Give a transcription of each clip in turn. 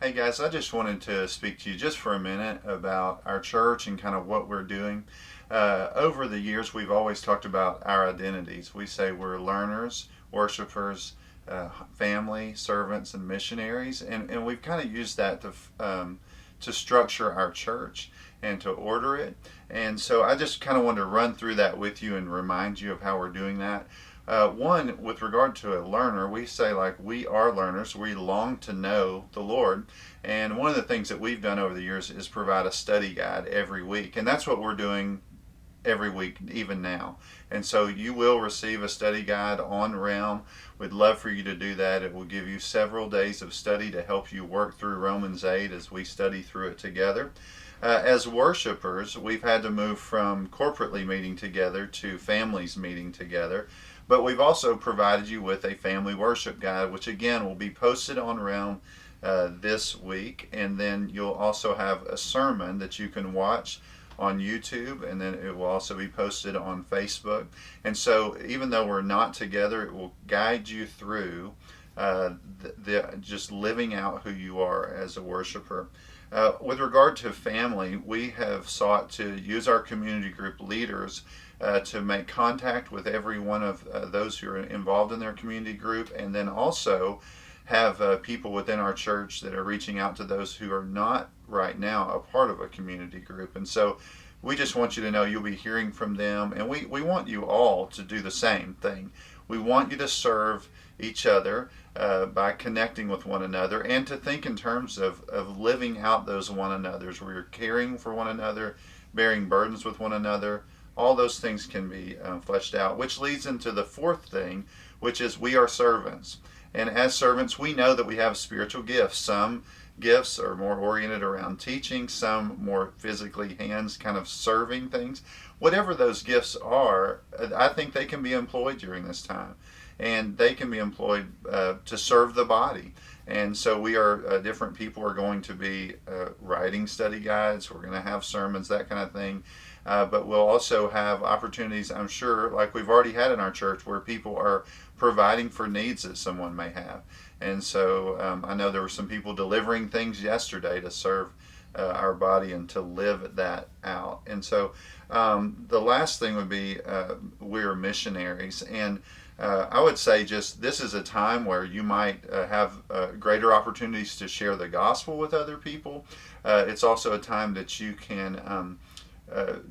Hey guys, I just wanted to speak to you just for a minute about our church and kind of what we're doing. Over the years, we've always talked about our identities. We say we're learners, worshipers, family, servants, and missionaries, and we've kind of used that to structure our church and to order it. And so I just kind of wanted to run through that with you and remind you of how we're doing that. One, with regard to a learner, we say like we are learners. We long to know the Lord. And one of the things that we've done over the years is provide a study guide every week. And that's what we're doing every week, even now. And so you will receive a study guide on Realm. We'd love for you to do that. It will give you several days of study to help you work through Romans 8 as we study through it together. As worshipers, we've had to move from corporately meeting together to families meeting together. But we've also provided you with a family worship guide, which again will be posted on Realm this week. And then you'll also have a sermon that you can watch on YouTube, and then it will also be posted on Facebook. And so even though we're not together, it will guide you through just living out who you are as a worshiper. With regard to family, we have sought to use our community group leaders to make contact with every one of those who are involved in their community group, and then also have people within our church that are reaching out to those who are not right now a part of a community group. And so we just want you to know you'll be hearing from them, and we want you all to do the same thing. We want you to serve each other by connecting with one another, and to think in terms of living out those one another's where you're caring for one another, bearing burdens with one another. All those things can be fleshed out, which leads into the fourth thing, which is we are servants. And as servants, we know that we have spiritual gifts. Some gifts are more oriented around teaching, some more physically hands kind of serving things. Whatever those gifts are, I think they can be employed during this time. And they can be employed to serve the body. And so we are, different people are going to be writing study guides, we're going to have sermons, that kind of thing. But we'll also have opportunities, I'm sure, like we've already had in our church, where people are providing for needs that someone may have. And so I know there were some people delivering things yesterday to serve our body and to live that out. And so the last thing would be we're missionaries. And I would say just this is a time where you might have greater opportunities to share the gospel with other people. It's also a time that you can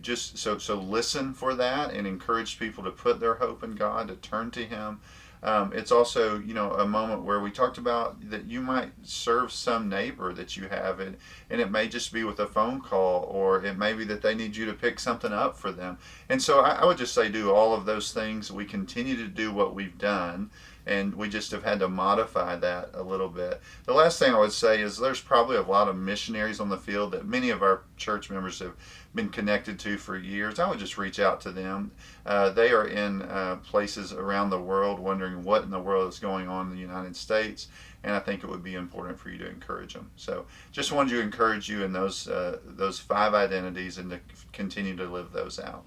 just so listen for that and encourage people to put their hope in God, to turn to Him. It's also, a moment where we talked about that you might serve some neighbor that you have, and it may just be with a phone call, or it may be that they need you to pick something up for them. And so I would just say do all of those things. We continue to do what we've done, and we just have had to modify that a little bit. The last thing I would say is there's probably a lot of missionaries on the field that many of our church members have been connected to for years. I would just reach out to them. They are in places around the world wondering what in the world is going on in the United States, and I think it would be important for you to encourage them. So just wanted to encourage you in those five identities and to continue to live those out.